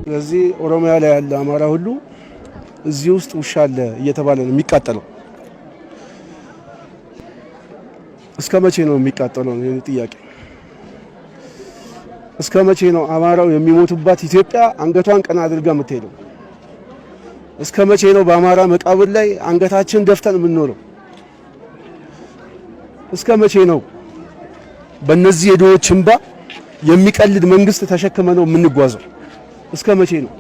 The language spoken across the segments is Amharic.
ስለዚህ ኦሮሚያ ላይ ያለ አማራ ሁሉ እዚህ ውስጥ ውሻ አለ እየተባለ ነው የሚቃጠለው። እስከ መቼ ነው የሚቃጠለው ነው ጥያቄ? እስከ መቼ ነው አማራው የሚሞቱባት ኢትዮጵያ አንገቷን ቀና አድርጋ የምትሄደው? እስከ መቼ ነው በአማራ መቃብር ላይ አንገታችን ደፍተን የምንኖረው? እስከ መቼ ነው በእነዚህ የድሆች እንባ የሚቀልድ መንግስት ተሸክመ ነው የምንጓዘው? እስከ መቼ ነው?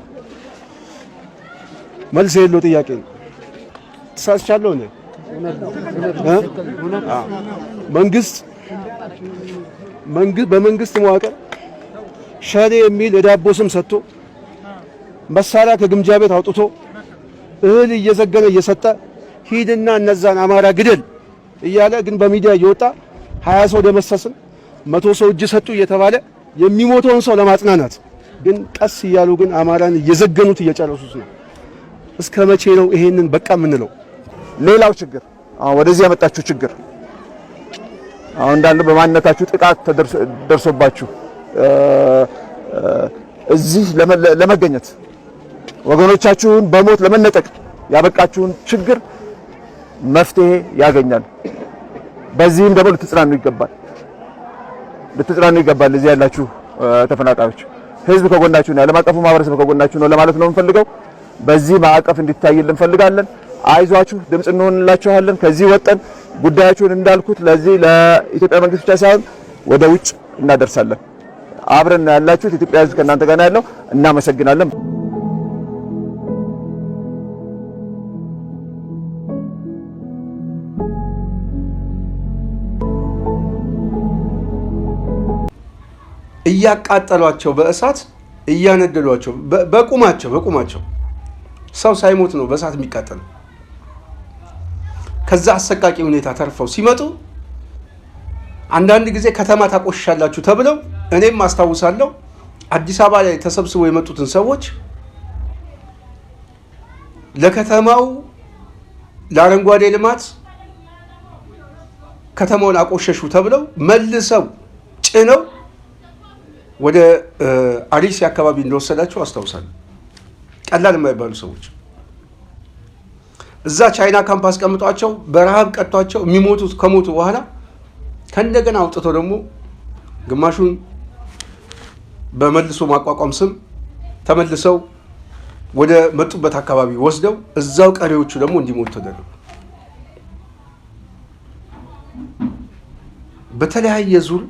መልስ የለው ጥያቄ ነው። ተሳስቻለሁ ነው በመንግስት መዋቅር ሸኔ የሚል የዳቦ ስም ሰጥቶ መሳሪያ ከግምጃ ቤት አውጥቶ እህል እየዘገነ እየሰጠ ሂድና እነዛን አማራ ግደል እያለ ግን በሚዲያ እየወጣ 20 ሰው ደመሰስን 100 ሰው እጅ ሰጡ እየተባለ የሚሞተውን ሰው ለማጽናናት ግን ቀስ እያሉ ግን አማራን እየዘገኑት እየጨረሱት ነው። እስከ መቼ ነው ይሄንን በቃ የምንለው? ሌላው ችግር ወደዚህ ያመጣችሁ ችግር አሁን እንዳለ በማንነታችሁ ጥቃት ደርሶባችሁ እዚህ ለመገኘት ወገኖቻችሁን በሞት ለመነጠቅ ያበቃችሁን ችግር መፍትሄ ያገኛል። በዚህም ደግሞ ልትጽናኑ ይገባል። እዚህ ያላችሁ ተፈናቃዮች ህዝብ ከጎናችሁ ነው፣ ዓለም አቀፉ ማህበረሰብ ከጎናችሁ ነው ለማለት ነው የምንፈልገው። በዚህ ማዕቀፍ እንዲታይልን እንፈልጋለን። አይዟችሁ፣ ድምጽ እንሆንላችኋለን። ከዚህ ወጠን ጉዳያችሁን እንዳልኩት ለዚህ ለኢትዮጵያ መንግስት ብቻ ሳይሆን ወደ ውጭ እናደርሳለን። አብረን ያላችሁት ኢትዮጵያ ህዝብ ከእናንተ ጋር ያለው እናመሰግናለን። እያቃጠሏቸው በእሳት እያነደሏቸው በቁማቸው ሰው ሳይሞት ነው በእሳት የሚቃጠለው። ከዛ አሰቃቂ ሁኔታ ተርፈው ሲመጡ አንዳንድ ጊዜ ከተማ ታቆሻላችሁ ተብለው እኔም አስታውሳለሁ አዲስ አበባ ላይ ተሰብስበው የመጡትን ሰዎች ለከተማው ለአረንጓዴ ልማት ከተማውን አቆሸሹ ተብለው መልሰው ጭነው ወደ አሪሲ አካባቢ እንደወሰዳቸው አስታውሳለሁ። ቀላል የማይባሉ ሰዎች እዛ ቻይና ካምፕ አስቀምጧቸው በረሃብ ቀጥቷቸው የሚሞቱት ከሞቱ በኋላ ከእንደገና አውጥተው ደግሞ ግማሹን በመልሶ ማቋቋም ስም ተመልሰው ወደ መጡበት አካባቢ ወስደው እዛው ቀሪዎቹ ደግሞ እንዲሞቱ ተደረጉ። በተለያየ ዙር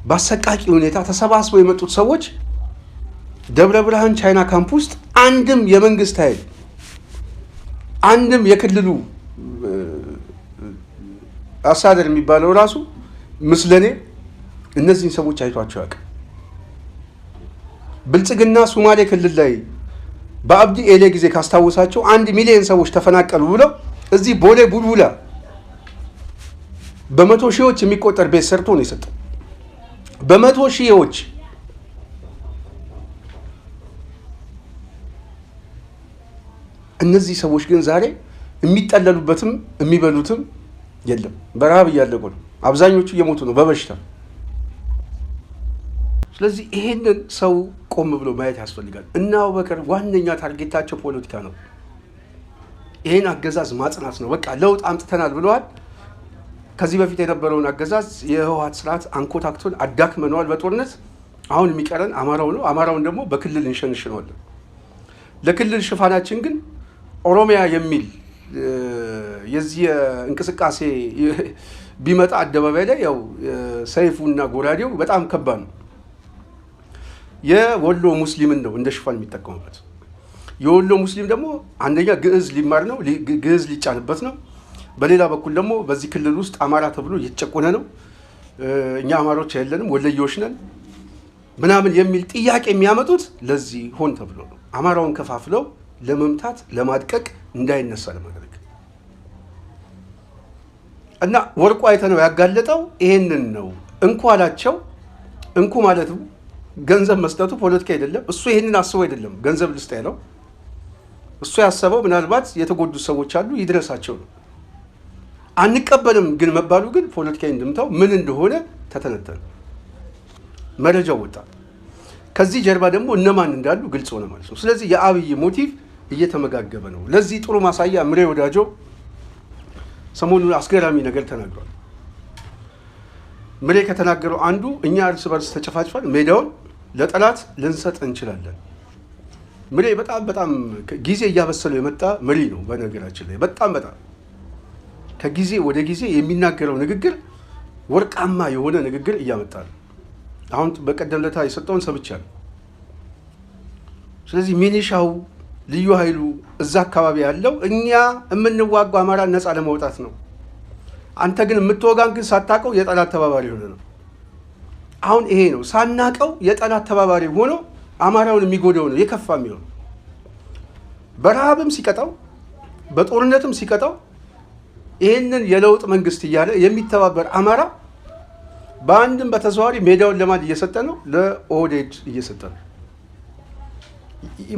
በአሰቃቂ ሁኔታ ተሰባስበው የመጡት ሰዎች ደብረ ብርሃን ቻይና ካምፕ ውስጥ አንድም የመንግስት ኃይል አንድም የክልሉ አሳደር የሚባለው ራሱ ምስለኔ እነዚህን ሰዎች አይቷቸው ያውቃል። ብልጽግና ሶማሌ ክልል ላይ በአብዲ ኤሌ ጊዜ ካስታወሳቸው 1 ሚሊዮን ሰዎች ተፈናቀሉ ብለው እዚህ ቦሌ ቡልቡላ በመቶ ሺዎች የሚቆጠር ቤት ሰርቶ ነው የሰጠው። በመቶ ሺዎች እነዚህ ሰዎች ግን ዛሬ የሚጠለሉበትም የሚበሉትም የለም። በረሃብ እያለቁ ነው። አብዛኞቹ እየሞቱ ነው በበሽታ። ስለዚህ ይሄንን ሰው ቆም ብሎ ማየት ያስፈልጋል። እና አቡበከር ዋነኛ ታርጌታቸው ፖለቲካ ነው። ይሄን አገዛዝ ማጽናት ነው። በቃ ለውጥ አምጥተናል ብለዋል። ከዚህ በፊት የነበረውን አገዛዝ የህወሓት ስርዓት አንኮታክቶን አዳክመነዋል በጦርነት። አሁን የሚቀረን አማራው ነው። አማራውን ደግሞ በክልል እንሸንሽነዋለን። ለክልል ሽፋናችን ግን ኦሮሚያ የሚል የዚህ እንቅስቃሴ ቢመጣ አደባባይ ላይ ያው ሰይፉና ጎራዴው በጣም ከባድ ነው። የወሎ ሙስሊምን ነው እንደ ሽፋን የሚጠቀሙበት። የወሎ ሙስሊም ደግሞ አንደኛ ግዕዝ ሊማር ነው፣ ግዕዝ ሊጫንበት ነው። በሌላ በኩል ደግሞ በዚህ ክልል ውስጥ አማራ ተብሎ እየተጨቆነ ነው። እኛ አማሮች አይደለንም ወለዮች ነን ምናምን የሚል ጥያቄ የሚያመጡት ለዚህ ሆን ተብሎ ነው። አማራውን ከፋፍለው ለመምታት ለማድቀቅ እንዳይነሳ ለማድረግ እና ወርቁ አይተነው ያጋለጠው ይሄንን ነው። እንኩ አላቸው። እንኩ ማለቱ ገንዘብ መስጠቱ ፖለቲካ አይደለም። እሱ ይሄንን አስቦ አይደለም ገንዘብ ልስጥ ያለው። እሱ ያሰበው ምናልባት የተጎዱ ሰዎች አሉ ይድረሳቸው ነው። አንቀበልም ግን መባሉ ግን ፖለቲካዊ እንድምታው ምን እንደሆነ ተተነተነ፣ መረጃው ወጣ። ከዚህ ጀርባ ደግሞ እነማን እንዳሉ ግልጽ ሆነ ማለት ነው። ስለዚህ የአብይ ሞቲቭ እየተመጋገበ ነው። ለዚህ ጥሩ ማሳያ ምሬ ወዳጆ ሰሞኑን አስገራሚ ነገር ተናግሯል። ምሬ ከተናገረው አንዱ እኛ እርስ በርስ ተጨፋጭፈን ሜዳውን ለጠላት ልንሰጥ እንችላለን። ምሬ በጣም ጊዜ እያበሰለው የመጣ መሪ ነው። በነገራችን ላይ በጣም ከጊዜ ወደ ጊዜ የሚናገረው ንግግር ወርቃማ የሆነ ንግግር እያመጣ ነው። አሁን በቀደም ለታ የሰጠውን ሰምቻለሁ። ስለዚህ ሚኒሻው ልዩ ኃይሉ እዛ አካባቢ ያለው እኛ የምንዋጋው አማራን ነፃ ለማውጣት ነው። አንተ ግን የምትወጋን ግን ሳታውቀው የጠላት ተባባሪ ሆነ ነው። አሁን ይሄ ነው ሳናውቀው የጠላት ተባባሪ ሆኖ አማራውን የሚጎዳው ነው የከፋ የሚሆነው። በረሃብም ሲቀጣው በጦርነትም ሲቀጣው ይህንን የለውጥ መንግስት እያለ የሚተባበር አማራ በአንድም በተዘዋዋሪ ሜዳውን ለማን እየሰጠ ነው? ለኦህዴድ እየሰጠ ነው።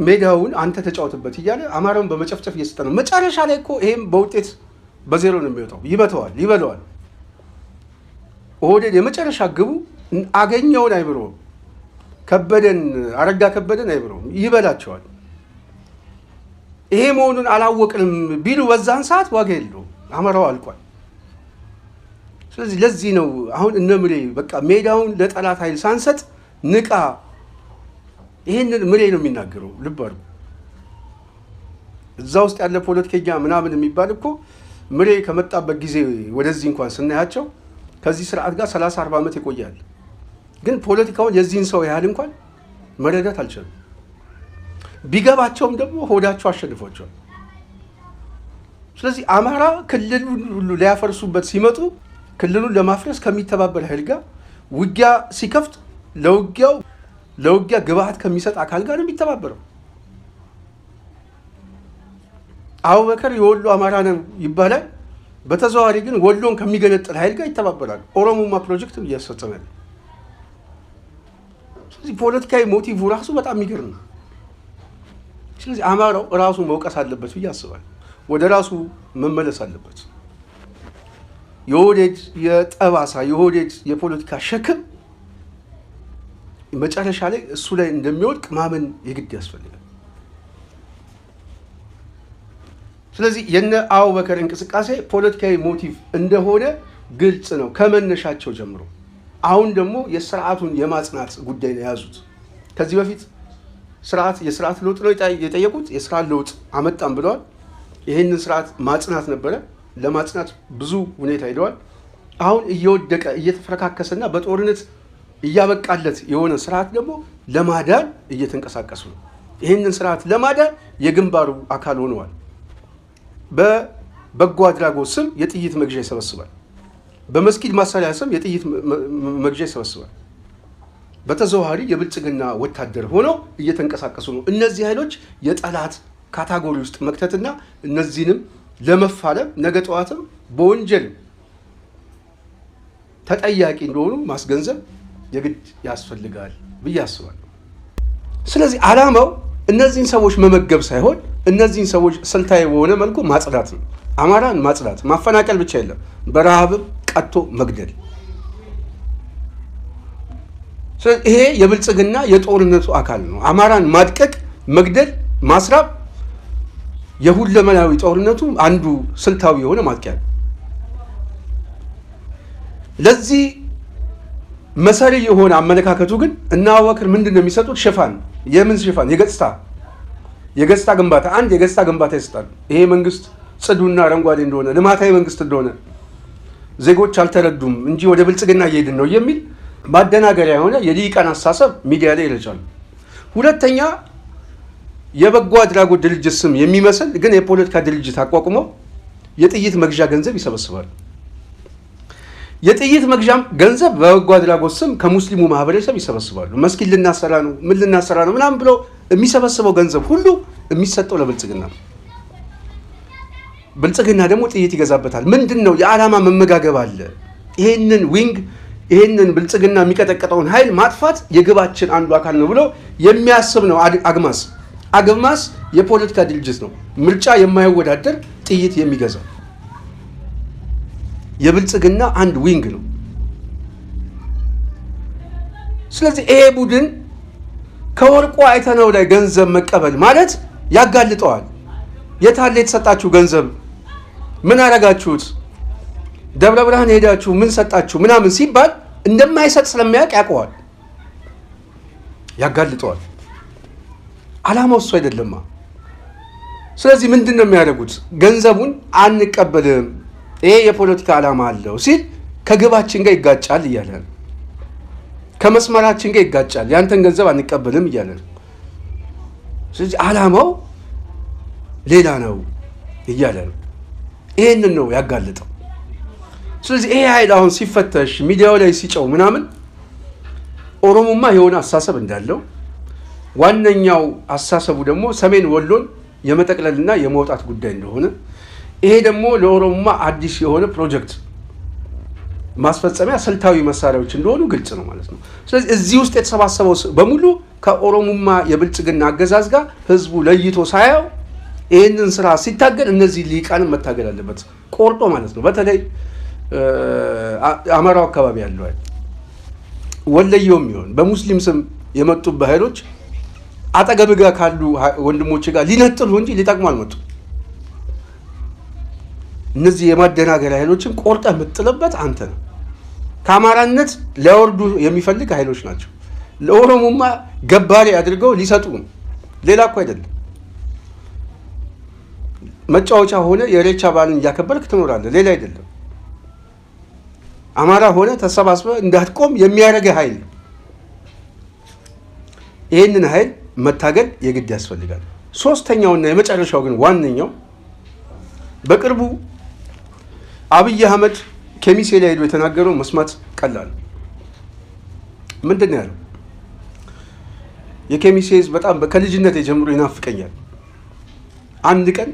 ሜዳውን አንተ ተጫወትበት እያለ አማራውን በመጨፍጨፍ እየሰጠ ነው። መጨረሻ ላይ እኮ ይሄም በውጤት በዜሮ ነው የሚወጣው። ይበለዋል። ኦህዴድ የመጨረሻ ግቡ አገኘውን አይምሮም፣ አረጋ ከበደን አይምሮም፣ ይበላቸዋል። ይሄ መሆኑን አላወቅንም ቢሉ በዛን ሰዓት ዋጋ የለውም፣ አማራው አልቋል። ስለዚህ ለዚህ ነው አሁን እነ ምሬ በቃ ሜዳውን ለጠላት ኃይል ሳንሰጥ ንቃ። ይሄንን ምሬ ነው የሚናገረው። ልብ አድርጉ። እዛ ውስጥ ያለ ፖለቲከኛ ምናምን የሚባል እኮ ምሬ ከመጣበት ጊዜ ወደዚህ እንኳን ስናያቸው ከዚህ ስርዓት ጋር 30-40 ዓመት ይቆያል። ግን ፖለቲካውን የዚህን ሰው ያህል እንኳን መረዳት አልቻሉም። ቢገባቸውም ደግሞ ሆዳቸው አሸንፏቸዋል። ስለዚህ አማራ ክልሉን ሁሉ ሊያፈርሱበት ሲመጡ ክልሉን ለማፍረስ ከሚተባበር ኃይል ጋር ውጊያ ሲከፍት ለውጊያ ግብአት ከሚሰጥ አካል ጋር ነው የሚተባበረው። አቡበከር የወሎ አማራ ነው ይባላል። በተዘዋዋሪ ግን ወሎን ከሚገነጥል ኃይል ጋር ይተባበራል። ኦሮሞማ ፕሮጀክት እያስፈጸመ ነው። ስለዚህ ፖለቲካዊ ሞቲቭ ራሱ በጣም የሚገርም ነው። ስለዚህ አማራው ራሱ መውቀስ አለበት ብዬ አስባለሁ። ወደ ራሱ መመለስ አለበት። የኦህዴድ የጠባሳ የኦህዴድ የፖለቲካ ሸክም መጨረሻ ላይ እሱ ላይ እንደሚወድቅ ማመን የግድ ያስፈልጋል። ስለዚህ የነ አቡበከር እንቅስቃሴ ፖለቲካዊ ሞቲቭ እንደሆነ ግልጽ ነው ከመነሻቸው ጀምሮ። አሁን ደግሞ የስርዓቱን የማጽናት ጉዳይ ነው የያዙት። ከዚህ በፊት የስርዓት ለውጥ ነው የጠየቁት። የስርዓት ለውጥ አመጣም ብለዋል። ይህንን ስርዓት ማጽናት ነበረ። ለማጽናት ብዙ ሁኔታ ሄደዋል። አሁን እየወደቀ እየተፈረካከሰና በጦርነት እያበቃለት የሆነ ስርዓት ደግሞ ለማዳን እየተንቀሳቀሱ ነው። ይህንን ስርዓት ለማዳን የግንባሩ አካል ሆነዋል። በበጎ አድራጎት ስም የጥይት መግዣ ይሰበስባል። በመስጊድ ማሰሪያ ስም የጥይት መግዣ ይሰበስባል። በተዘዋዋሪ የብልጽግና ወታደር ሆነው እየተንቀሳቀሱ ነው። እነዚህ ኃይሎች የጠላት ካታጎሪ ውስጥ መክተትና እነዚህንም ለመፋለም ነገ ጠዋትም በወንጀል ተጠያቂ እንደሆኑ ማስገንዘብ የግድ ያስፈልጋል ብዬ አስባለሁ። ስለዚህ ዓላማው እነዚህን ሰዎች መመገብ ሳይሆን እነዚህን ሰዎች ስልታዊ በሆነ መልኩ ማጽዳት ነው። አማራን ማጽዳት፣ ማፈናቀል ብቻ የለም፣ በረሃብም ቀጥቶ መግደል። ይሄ የብልጽግና የጦርነቱ አካል ነው። አማራን ማድቀቅ፣ መግደል፣ ማስራብ የሁለመናዊ ጦርነቱ አንዱ ስልታዊ የሆነ ማጥቂያ ነው። ለዚህ መሰሪ የሆነ አመለካከቱ ግን እና አቡበከር ምንድን ነው የሚሰጡት? ሽፋን። የምን ሽፋን? የገጽታ ግንባታ። አንድ የገጽታ ግንባታ ይሰጣሉ። ይሄ መንግስት ጽዱና አረንጓዴ እንደሆነ ልማታዊ መንግስት እንደሆነ ዜጎች አልተረዱም እንጂ ወደ ብልጽግና እየሄድን ነው የሚል ማደናገሪያ የሆነ የልሂቃን አስተሳሰብ ሚዲያ ላይ ይረጫሉ። ሁለተኛ የበጎ አድራጎት ድርጅት ስም የሚመስል ግን የፖለቲካ ድርጅት አቋቁመው የጥይት መግዣ ገንዘብ ይሰበስባሉ። የጥይት መግዣም ገንዘብ በበጎ አድራጎት ስም ከሙስሊሙ ማህበረሰብ ይሰበስባሉ። መስጊድ ልናሰራ ነው፣ ምን ልናሰራ ነው ምናምን ብሎ የሚሰበስበው ገንዘብ ሁሉ የሚሰጠው ለብልጽግና ነው። ብልጽግና ደግሞ ጥይት ይገዛበታል። ምንድን ነው? የዓላማ መመጋገብ አለ። ይህንን ብልጽግና የሚቀጠቀጠውን ኃይል ማጥፋት የግባችን አንዱ አካል ነው ብሎ የሚያስብ ነው። አግማስ የፖለቲካ ድርጅት ነው። ምርጫ የማይወዳደር ጥይት የሚገዛው የብልጽግና አንድ ዊንግ ነው። ስለዚህ ይሄ ቡድን ከወርቁ አይተነው ላይ ገንዘብ መቀበል ማለት ያጋልጠዋል። የታለ የተሰጣችሁ ገንዘብ? ምን አረጋችሁት? ደብረ ብርሃን ሄዳችሁ ምን ሰጣችሁ ምናምን ሲባል እንደማይሰጥ ስለሚያውቅ ያውቀዋል፣ ያጋልጠዋል። ዓላማው እሱ አይደለማ። ስለዚህ ምንድን ነው የሚያደርጉት? ገንዘቡን አንቀበልም፣ ይሄ የፖለቲካ ዓላማ አለው ሲል ከግባችን ጋር ይጋጫል እያለ ነው። ከመስመራችን ጋር ይጋጫል፣ ያንተን ገንዘብ አንቀበልም እያለ ነው። ስለዚህ ዓላማው ሌላ ነው እያለ ነው። ይሄንን ነው ያጋልጠው። ስለዚህ ይሄ ኃይል አሁን ሲፈተሽ ሚዲያው ላይ ሲጨው ምናምን ኦሮሞማ የሆነ አሳሰብ እንዳለው፣ ዋነኛው አሳሰቡ ደግሞ ሰሜን ወሎን የመጠቅለልና የመውጣት ጉዳይ እንደሆነ፣ ይሄ ደግሞ ለኦሮሞማ አዲስ የሆነ ፕሮጀክት ማስፈጸሚያ ስልታዊ መሳሪያዎች እንደሆኑ ግልጽ ነው ማለት ነው። ስለዚህ እዚህ ውስጥ የተሰባሰበው በሙሉ ከኦሮሞማ የብልጽግና አገዛዝ ጋር ህዝቡ ለይቶ ሳያው ይህንን ስራ ሲታገል እነዚህ ሊቃንም መታገል አለበት ቆርጦ ማለት ነው። በተለይ አማራው አካባቢ ያለው ወለየውም ይሆን በሙስሊም ስም የመጡ ኃይሎች አጠገብ ጋር ካሉ ወንድሞች ጋር ሊነጥሉ እንጂ ሊጠቅሙ አልመጡም። እነዚህ የማደናገር ኃይሎችን ቆርጠ የምጥልበት አንተ ነው። ከአማራነት ሊያወርዱ የሚፈልግ ኃይሎች ናቸው። ለኦሮሞማ ገባሪ አድርገው ሊሰጡ ነው። ሌላ እኮ አይደለም። መጫወቻ ሆነ የኢሬቻ በዓልን እያከበርክ ትኖራለህ። ሌላ አይደለም። አማራ ሆነ ተሰባስበ እንዳትቆም የሚያደርግ ኃይል ነው። ይህንን ኃይል መታገል የግድ ያስፈልጋል። ሶስተኛውና የመጨረሻው ግን ዋነኛው በቅርቡ አብይ አህመድ ከሚሴ ላይ ሄዶ የተናገረው መስማት ቀላል። ምንድን ነው ያለው? የከሚሴ ህዝብ በጣም ከልጅነት ጀምሮ ይናፍቀኛል። አንድ ቀን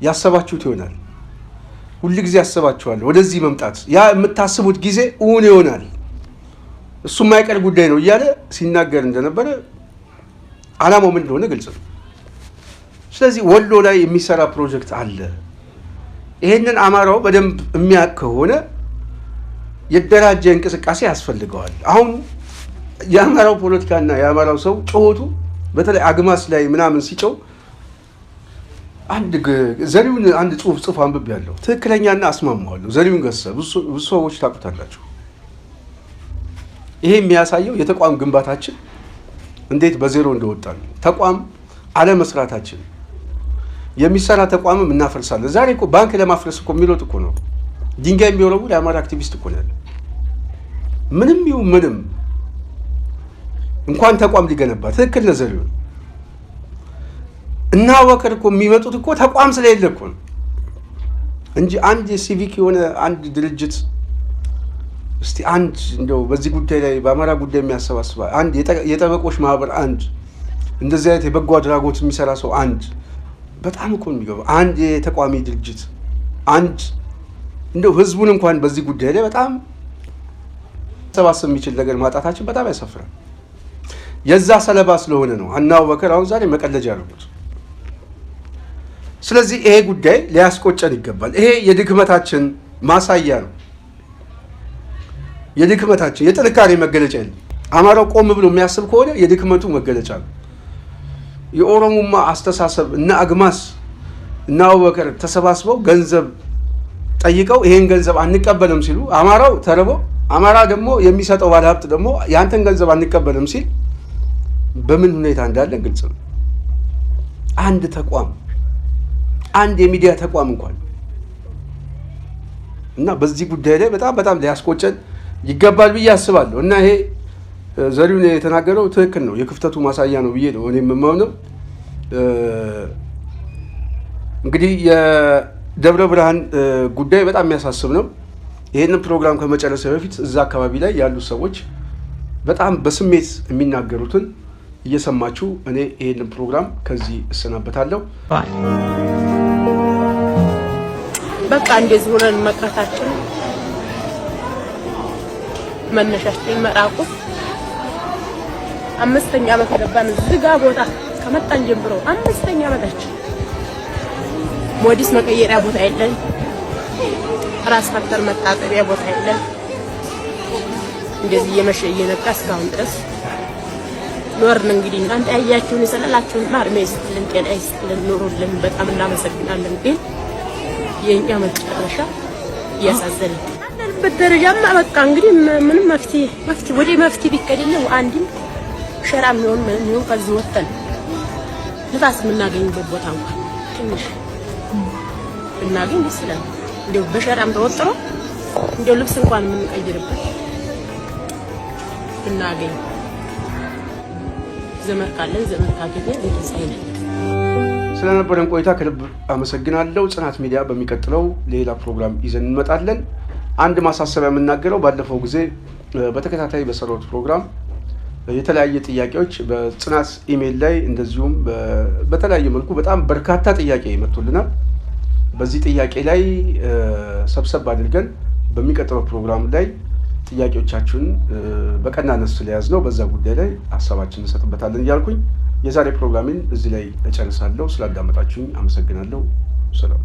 ያሰባችሁት ይሆናል። ሁሉ ጊዜ ያሰባችኋል ወደዚህ መምጣት፣ ያ የምታስቡት ጊዜ እውን ይሆናል፣ እሱ የማይቀር ጉዳይ ነው እያለ ሲናገር እንደነበረ ዓላማው ምን እንደሆነ ግልጽ ነው። ስለዚህ ወሎ ላይ የሚሰራ ፕሮጀክት አለ። ይሄንን አማራው በደንብ የሚያውቅ ከሆነ የደራጀ እንቅስቃሴ ያስፈልገዋል። አሁን የአማራው ፖለቲካና የአማራው ሰው ጮሆቱ በተለይ አግማስ ላይ ምናምን ሲጮው ዘሪሁን አንድ ጽሑፍ አንብቤያለሁ። ትክክለኛና አስማማዋለሁ። ዘሪሁን ገሰ ብዙ ሰዎች ታውቁታላችሁ። ይሄ የሚያሳየው የተቋም ግንባታችን እንዴት በዜሮ እንደወጣ ነው። ተቋም አለመስራታችን፣ የሚሰራ ተቋምም እናፈርሳለን። ዛሬ እኮ ባንክ ለማፍረስ እኮ የሚሮጥ እኮ ነው። ድንጋይ የሚወረውር የአማራ አክቲቪስት እኮ ነው ያለ። ምንም ይሁን ምንም እንኳን ተቋም ሊገነባ ትክክል ነው ዘሪሁን እና ወከር እኮ የሚመጡት እኮ ተቋም ስለሌለ እኮ ነው እንጂ አንድ ሲቪክ የሆነ አንድ ድርጅት እስቲ አንድ እንደው በዚህ ጉዳይ ላይ በአማራ ጉዳይ የሚያሰባስባ አንድ የጠበቆች ማህበር አንድ እንደዚህ አይነት የበጎ አድራጎት የሚሰራ ሰው አንድ በጣም እኮ የሚገባ አንድ የተቋሚ ድርጅት አንድ እንደው ህዝቡን እንኳን በዚህ ጉዳይ ላይ በጣም ሰባሰብ የሚችል ነገር ማጣታችን በጣም ያሳፍራል። የዛ ሰለባ ስለሆነ ነው አናው በከር አሁን ዛሬ መቀለጃ ያሉት። ስለዚህ ይሄ ጉዳይ ሊያስቆጨን ይገባል። ይሄ የድክመታችን ማሳያ ነው። የድክመታችን የጥንካሬ መገለጫ ነው። አማራው ቆም ብሎ የሚያስብ ከሆነ የድክመቱ መገለጫ ነው። የኦሮሞማ አስተሳሰብ እና አግማስ እና አቡበከር ተሰባስበው ገንዘብ ጠይቀው ይሄን ገንዘብ አንቀበልም ሲሉ አማራው ተረቦ አማራ ደግሞ የሚሰጠው ባለሀብት ደግሞ ያንተን ገንዘብ አንቀበልም ሲል በምን ሁኔታ እንዳለ ግልጽ ነው። አንድ ተቋም አንድ የሚዲያ ተቋም እንኳን እና በዚህ ጉዳይ ላይ በጣም ሊያስቆጨን ይገባል ብዬ አስባለሁ። እና ይሄ ዘሪሁን የተናገረው ትክክል ነው፣ የክፍተቱ ማሳያ ነው ብዬ ነው እኔ የምማምነው። እንግዲህ የደብረ ብርሃን ጉዳይ በጣም የሚያሳስብ ነው። ይህንን ፕሮግራም ከመጨረሻ በፊት እዛ አካባቢ ላይ ያሉ ሰዎች በጣም በስሜት የሚናገሩትን እየሰማችሁ እኔ ይህንን ፕሮግራም ከዚህ እሰናበታለሁ። በቃ እንደዚህ ሆነን መቅረታችን መነሻችን መራቁ 5ኛ ዓመት ገባን። ዝጋ ቦታ ከመጣን ጀምሮ 5ኛ ዓመታችን ሞዲስ መቀየሪያ ቦታ የለን፣ ራስ ፈተር መታጠቢያ ቦታ የለን። እንደዚህ እየመሸ እየነጋ እስካሁን ድረስ ኖርን። እንግዲህ እናንተ ያያችሁን የሰለላችሁን ማርሜ ይስጥልን፣ ጤና ይስጥልን፣ ኑሩልን። በጣም እናመሰግናለን። ግን የእኛ መጨረሻ እያሳዘነን ያለንበት ደረጃማ በቃ እንግዲህ ምንም መፍትሄ ወደ መፍትሄ ቢቀድልን አንድም ሸራ የሚሆን ምንም ይሁን ከዚህ ወጥተን ንፋስ የምናገኝበት ቦታ እንኳን ትንሽ ብናገኝ ደስ ይላል። እንደው በሸራም ተወጥሮ እንደው ልብስ እንኳን የምንቀይርበት ብናገኝ ዘመድ ካለን ዘመድ ካገኘን እንደዚህ አይነት ስለነበረን ቆይታ ከልብ አመሰግናለሁ። ጽናት ሚዲያ በሚቀጥለው ሌላ ፕሮግራም ይዘን እንመጣለን። አንድ ማሳሰቢያ የምናገረው ባለፈው ጊዜ በተከታታይ በሰራሁት ፕሮግራም የተለያየ ጥያቄዎች በጽናት ኢሜል ላይ እንደዚሁም በተለያየ መልኩ በጣም በርካታ ጥያቄ መጥቶልናል። በዚህ ጥያቄ ላይ ሰብሰብ አድርገን በሚቀጥለው ፕሮግራም ላይ ጥያቄዎቻችሁን በቀናነት ስለያዝነው በዛ ጉዳይ ላይ ሀሳባችንን እንሰጥበታለን እያልኩኝ የዛሬ ፕሮግራሜን እዚህ ላይ እጨርሳለሁ። ስላዳመጣችሁኝ አመሰግናለሁ። ሰላም።